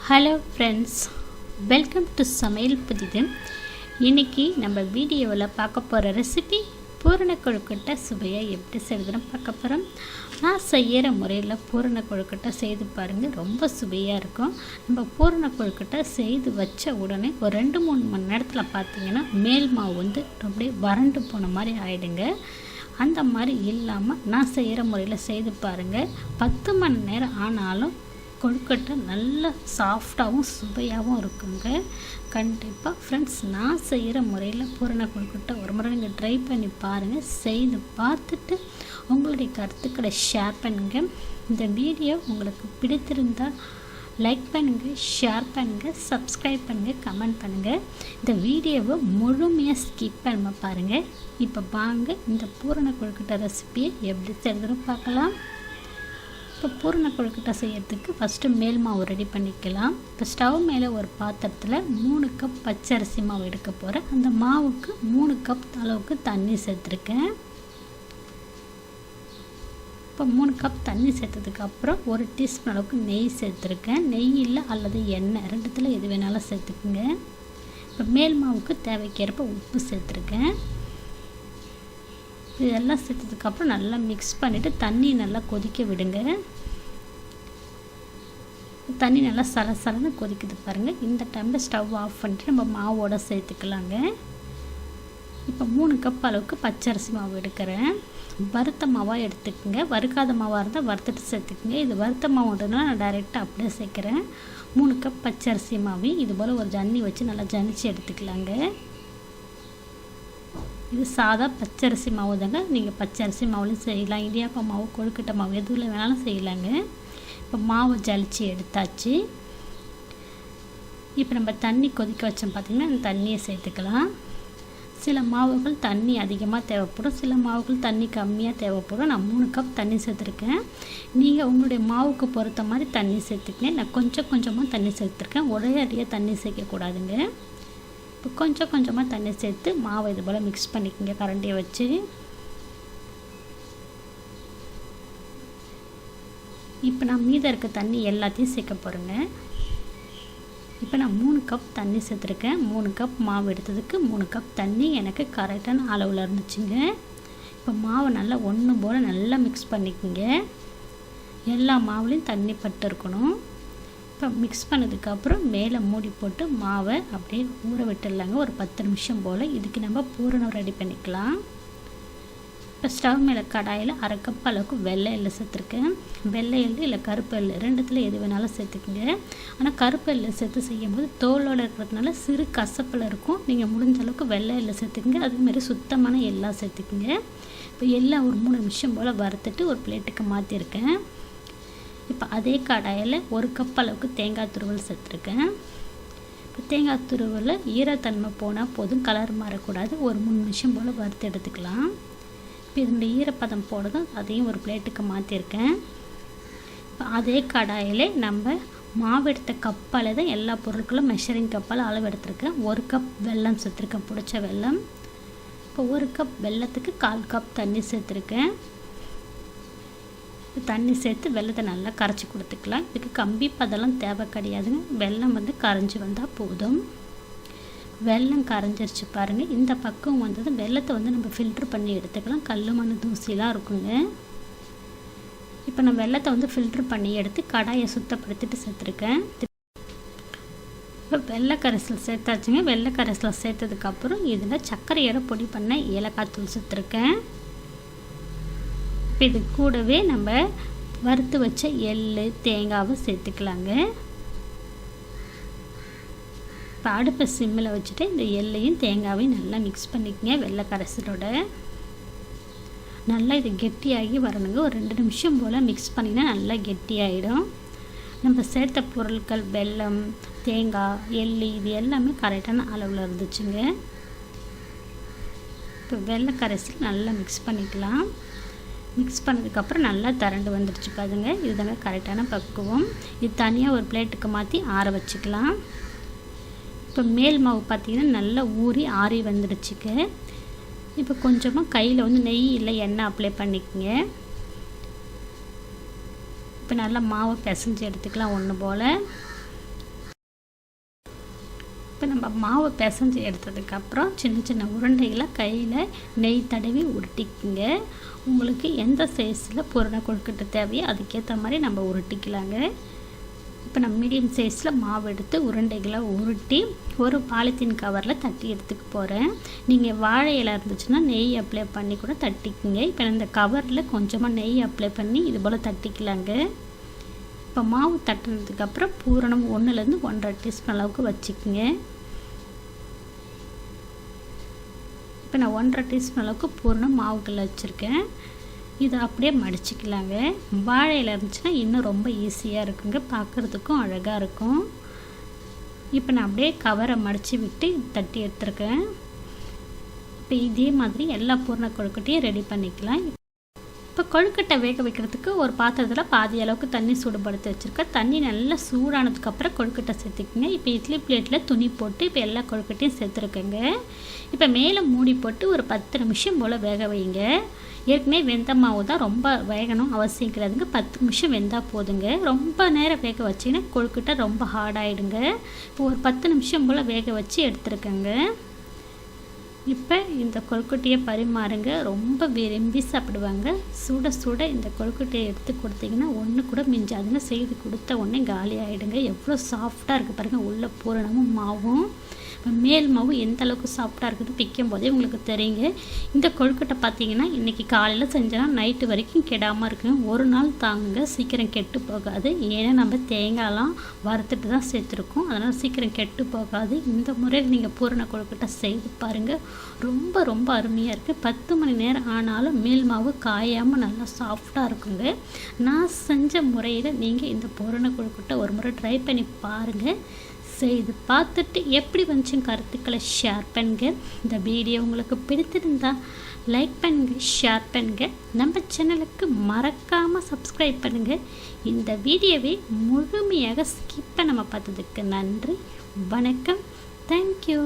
Hello friends, welcome to சமையல் புதிது. இன்றைக்கி நம்ம வீடியோவில் பார்க்க போகிற ரெசிபி பூரண கொழுக்கட்டை சுவையாக எப்படி செய்வதுன்னு பார்க்க போகிறோம். நான் செய்கிற முறையில் பூரண கொழுக்கட்டை செய்து பாருங்கள், ரொம்ப சுவையாக இருக்கும். நம்ம பூரண கொழுக்கட்டை செய்து வச்ச உடனே ஒரு 2-3 மணி நேரத்தில் பார்த்திங்கன்னா மேல் மாவு வந்து அப்படியே வறண்டு போன மாதிரி ஆகிடுங்க. அந்த மாதிரி இல்லாமல் நான் செய்கிற முறையில் செய்து பாருங்கள். 10 மணி நேரம் ஆனாலும் கொழுக்கட்டை நல்லா சாஃப்டாகவும் சுவையாகவும் இருக்குங்க. கண்டிப்பாக ஃப்ரெண்ட்ஸ், நான் செய்கிற முறையில் பூரண கொழுக்கட்டை ஒரு முறை நீங்கள் ட்ரை பண்ணி பாருங்கள். செய்து பார்த்துட்டு உங்களுடைய கருத்துக்களை ஷேர் பண்ணுங்கள். இந்த வீடியோ உங்களுக்கு பிடித்திருந்தால் லைக் பண்ணுங்கள், ஷேர் பண்ணுங்கள், சப்ஸ்கிரைப் பண்ணுங்கள், கமெண்ட் பண்ணுங்கள். இந்த வீடியோவை முழுமையாக ஸ்கிப் பண்ண பாருங்கள். இப்போ வாங்க இந்த பூரண கொழுக்கட்டை ரெசிபியை எப்படி செய்கிறதுன்னு பார்க்கலாம். இப்போ பூரண கொழுக்கட்டை செய்யறதுக்கு ஃபஸ்ட்டு மேல் மாவு ரெடி பண்ணிக்கலாம். இப்போ ஸ்டவ் மேலே ஒரு பாத்திரத்தில் 3 கப் பச்சரிசி மாவு எடுக்க போகிறேன். அந்த மாவுக்கு 3 கப் அளவுக்கு தண்ணி சேர்த்துருக்கேன். இப்போ 3 கப் தண்ணி சேர்த்ததுக்கப்புறம் 1 டீஸ்பூன் அளவுக்கு நெய் சேர்த்துருக்கேன். நெய் இல்லை அல்லது எண்ணெய், ரெண்டுத்தில் எது வேணாலும் சேர்த்துக்குங்க. இப்போ மேல் மாவுக்கு தேவைக்கேற்ப உப்பு சேர்த்துருக்கேன். இதெல்லாம் சேர்த்ததுக்கப்புறம் நல்லா மிக்ஸ் பண்ணிவிட்டு தண்ணி நல்லா கொதிக்க விடுங்க. தண்ணி நல்லா சலசலன்னு கொதிக்குது பாருங்கள். இந்த டைமில் ஸ்டவ் ஆஃப் பண்ணிட்டு நம்ம மாவோடு சேர்த்துக்கலாங்க. இப்போ 3 கப் அளவுக்கு பச்சரிசி மாவு எடுக்கிறேன். வறுத்த மாவாக எடுத்துக்கோங்க. வறுக்காத மாவாக இருந்தால் வறுத்துட்டு சேர்த்துக்குங்க. இது வறுத்த மாவுன்றதுனால நான் டைரெக்டாக அப்படியே சேர்க்குறேன். 3 கப் பச்சரிசி மாவு இது போல் ஒரு ஜன்னி வச்சு நல்லா ஜனிச்சு எடுத்துக்கலாங்க. இது சாதா பச்சரிசி மாவு தாங்க. நீங்கள் பச்சரிசி மாவுலையும் செய்யலாம், இடியாப்பா மாவு, கொழுக்கட்டை மாவு எதுவில் வேணாலும் செய்யலாங்க. இப்போ மாவு ஜலிச்சு எடுத்தாச்சு. இப்போ நம்ம தண்ணி கொதிக்க வச்சோம் பார்த்திங்கன்னா அந்த தண்ணியை சேர்த்துக்கலாம். சில மாவுகள் தண்ணி அதிகமாக தேவைப்படும், சில மாவுகள் தண்ணி கம்மியாக தேவைப்படும். நான் 3 கப் தண்ணி சேர்த்துருக்கேன். நீங்கள் உங்களுடைய மாவுக்கு பொறுத்த மாதிரி தண்ணி சேர்த்துக்கங்க. நான் கொஞ்சம் கொஞ்சமாக தண்ணி சேர்த்துருக்கேன். ஒரே அடியாக தண்ணி சேர்க்கக்கூடாதுங்க. இப்போ கொஞ்சம் கொஞ்சமாக தண்ணி சேர்த்து மாவை இது போல் மிக்ஸ் பண்ணிக்கோங்க கரண்டியை வச்சு. இப்போ நான் மீதம் இருக்க தண்ணி எல்லாத்தையும் சேர்க்க போகிறேங்க. இப்போ நான் 3 கப் தண்ணி சேர்த்துருக்கேன். 3 கப் மாவு எடுத்ததுக்கு 3 கப் தண்ணி எனக்கு கரெக்டான அளவில் இருந்துச்சுங்க. இப்போ மாவை நல்லா ஒன்று போல் நல்லா மிக்ஸ் பண்ணிக்கோங்க. எல்லா மாவுலேயும் தண்ணி பட்டு இருக்கணும். இப்போ மிக்ஸ் பண்ணதுக்கப்புறம் மேலே மூடி போட்டு மாவை அப்படியே ஊற விட்டுடலாங்க ஒரு 10 நிமிஷம் போல். இதுக்கு நம்ம பூரணம் ரெடி பண்ணிக்கலாம். இப்போ ஸ்டவ் மேலே கடாயில் 1/2 கப் அளவுக்கு வெள்ளை எள்ளு சேர்த்துருக்கேன். வெள்ளை எள்ளு இல்லை கருப்பு எள்ளு, ரெண்டுத்தில் எது வேணாலும் சேர்த்துக்குங்க. ஆனால் கருப்பு எள்ளு சேர்த்து செய்யும்போது தோலோடு இருக்கிறதுனால சிறு கசப்பில் இருக்கும். நீங்கள் முடிஞ்ச அளவுக்கு வெள்ளை எள்ளு சேர்த்துக்குங்க. அதேமாதிரி சுத்தமான எல்லாம் சேர்த்துக்குங்க. இப்போ எல்லாம் ஒரு 3 நிமிஷம் போல் வறுத்துட்டு ஒரு பிளேட்டுக்கு மாற்றிருக்கேன். இப்போ அதே கடாயில் 1 கப் அளவுக்கு தேங்காய் துருவல் சேர்த்துருக்கேன். இப்போ தேங்காய் துருவலில் ஈரத்தன்மை போனால் போதும், கலர் மாறக்கூடாது. ஒரு 3 நிமிஷம் போல் வறுத்து எடுத்துக்கலாம். இப்போ இதனுடைய ஈரப்பதம் போடுறதும் அதையும் ஒரு பிளேட்டுக்கு மாற்றிருக்கேன். இப்போ அதே கடாயில் நம்ம மாவு எடுத்த கப்பால் தான் எல்லா பொருட்களும் மெஷரிங் கப்பால் அளவு எடுத்துருக்கேன். 1 கப் வெல்லம் சேர்த்துருக்கேன், பிடிச்ச வெல்லம். இப்போ 1 கப் வெல்லத்துக்கு 1/4 கப் தண்ணி சேர்த்துருக்கேன். தண்ணி சேர்த்து வெல்லத்தை நல்லா கரைச்சி கொடுத்துக்கலாம். இதுக்கு கம்பி பதெல்லாம் தேவை கிடையாதுங்க. வெல்லம் வந்து கரைஞ்சி வந்தால் போதும். வெல்லம் கரைஞ்சிருச்சு பாருங்கள். இந்த பக்கம் வந்தது வெல்லத்தை வந்து நம்ம ஃபில்ட்ரு பண்ணி எடுத்துக்கலாம். கல் மண் தூசிலாம் இருக்குங்க. இப்போ நான் வெல்லத்தை வந்து ஃபில்ட்ரு பண்ணி எடுத்து கடாயை சுத்தப்படுத்திட்டு சேர்த்துருக்கேன். இப்போ வெள்ளை கரைசல் சேர்த்தாச்சுங்க. வெள்ளை கரைசல் சேர்த்ததுக்கப்புறம் இதில் சர்க்கரையோட பொடி பண்ண ஏலக்காய் தூள் சேர்த்துருக்கேன். இப்போ இது கூடவே நம்ம வறுத்து வச்ச எள்ளு தேங்காவை சேர்த்துக்கலாங்க. இப்போ அடுப்பை சிம்மில் வச்சுட்டு இந்த எள்ளையும் தேங்காவையும் நல்லா மிக்ஸ் பண்ணிக்கங்க வெள்ளை கரைசலோட. நல்லா இது கெட்டியாகி வரணுங்க. ஒரு 2 நிமிஷம் போல் மிக்ஸ் பண்ணிங்கன்னா நல்லா கெட்டியாகிடும். நம்ம சேர்த்த பொருட்கள் வெல்லம், தேங்காய், எள்ளு இது எல்லாமே கரெக்டான அளவில் இருந்துச்சுங்க. இப்போ வெள்ளை கரைசல் நல்லா மிக்ஸ் பண்ணிக்கலாம். மிக்ஸ் பண்ணதுக்கப்புறம் நல்லா திரண்டு வந்துடுச்சு பாருங்க. இதுதாங்க கரெக்டான பக்குவம். இது தனியாக ஒரு பிளேட்டுக்கு மாற்றி ஆற வச்சுக்கலாம். இப்போ மேல் மாவு பார்த்திங்கன்னா நல்லா ஊறி ஆறி வந்துடுச்சுங்க. இப்போ கொஞ்சமாக கையில் வந்து நெய் இல்லை எண்ணெய் அப்ளை பண்ணிக்கோங்க. இப்போ நல்லா மாவை பிசைஞ்சு எடுத்துக்கலாம் ஒன்று போல். இப்போ நம்ம மாவு பிசைஞ்சு எடுத்ததுக்கப்புறம் சின்ன சின்ன உருண்டைகளை கையில் நெய் தடவி உருட்டிக்குங்க. உங்களுக்கு எந்த சைஸில் பூரண கொழுக்கட்டை தேவையோ அதுக்கேற்ற மாதிரி நம்ம உருட்டிக்கலாங்க. இப்போ நான் மீடியம் சைஸில் மாவு எடுத்து உருண்டைகளை உருட்டி ஒரு பாலித்தீன் கவரில் தட்டி எடுத்துக்க போகிறேன். நீங்கள் வாழை இலை இருந்துச்சுன்னா நெய் அப்ளை பண்ணி கூட தட்டிக்குங்க. இப்போ இந்த கவரில் கொஞ்சமாக நெய் அப்ளை பண்ணி இது போல் தட்டிக்கலாங்க. இப்போ மாவு தட்டினதுக்கப்புறம் பூரணம் 1லேருந்து 1.5 டீஸ்பூன் அளவுக்கு வச்சுக்கோங்க. இப்போ நான் 1.5 டீஸ்பூன் அளவுக்கு பூரணம் மாவுக்குள்ளே வச்சுருக்கேன். இதை அப்படியே மடிச்சிக்கலாங்க. வாழை இலை இருந்துச்சுன்னா இன்னும் ரொம்ப ஈஸியாக இருக்குங்க, பார்க்குறதுக்கும் அழகாக இருக்கும். இப்போ நான் அப்படியே கவரை மடித்து விட்டு தட்டி எடுத்துருக்கேன். இப்போ இதே மாதிரி எல்லா பூரண கொழுக்கட்டையும் ரெடி பண்ணிக்கலாம். இப்போ கொழுக்கட்டை வேக வைக்கிறதுக்கு ஒரு பாத்திரத்தில் பாதி அளவுக்கு தண்ணி சூடுபடுத்தி வச்சுருக்கேன். தண்ணி நல்லா சூடானதுக்கப்புறம் கொழுக்கட்டை சேர்த்துக்குங்க. இப்போ இட்லி பிளேட்டில் துணி போட்டு இப்போ எல்லா கொழுக்கட்டையும் சேர்த்துருக்கேங்க. இப்போ மேலே மூடி போட்டு ஒரு 10 நிமிஷம் போல் வேக வைங்க. ஏற்கனவே வெந்த மாவு தான், ரொம்ப வேகணும் அவசியம் கிடையாதுங்க. 10 நிமிஷம் வெந்தால் போதுங்க. ரொம்ப நேரம் வேக வச்சிங்கன்னா கொழுக்கட்டை ரொம்ப ஹார்டாகிடுங்க. இப்போ ஒரு 10 நிமிஷம் போல் வேக வச்சு எடுத்துருக்கேங்க. இப்போ இந்த கொழுக்கட்டையை பரிமாறுங்க, ரொம்ப விரும்பி சாப்பிடுவாங்க. சுட சுட இந்த கொழுக்கட்டையை எடுத்து கொடுத்தீங்கன்னா ஒன்று கூட மிஞ்சாதுங்க. செய்து கொடுத்த உடனே காலி ஆகிடுங்க. எவ்வளோ சாஃப்டாக இருக்குது பாருங்கள், உள்ள பூரணமும் மாவும். மேல் மாவு எந்த அளவுக்கு சாஃப்டாக இருக்குது பிக்கும் போதே உங்களுக்கு தெரியுங்க. இந்த கொழுக்கட்டை பார்த்தீங்கன்னா இன்றைக்கி காலையில் செஞ்சோன்னா நைட்டு வரைக்கும் கெடாமல் இருக்குங்க. ஒரு நாள் தாங்க, சீக்கிரம் கெட்டு போகாது. ஏன்னா நம்ம தேங்காயெலாம் வறுத்துட்டு தான் சேர்த்துருக்கோம், அதனால் சீக்கிரம் கெட்டு போகாது. இந்த முறையில் நீங்கள் பூரண கொழுக்கட்டை செய்து பாருங்கள், ரொம்ப ரொம்ப அருமையாக இருக்குது. 10 மணி நேரம் ஆனாலும் மேல் மாவு காயாமல் நல்லா சாஃப்டாக இருக்குங்க. நான் செஞ்ச முறையில் நீங்கள் இந்த பூரண கொழுக்கட்டை ஒரு முறை ட்ரை பண்ணி பாருங்கள். செய்து பார்த்துட்டு எப்படி வந்துச்சுன்னு கருத்துக்களை ஷேர் பண்ணுங்க. இந்த வீடியோ உங்களுக்கு பிடித்திருந்தா லைக் பண்ணுங்கள், ஷேர் பண்ணுங்கள். நம்ம சேனலுக்கு மறக்காமல் சப்ஸ்கிரைப் பண்ணுங்கள். இந்த வீடியோவை முழுமையாக ஸ்கிப் பண்ணாமல் பார்த்ததுக்கு நன்றி. வணக்கம். தேங்க்யூ.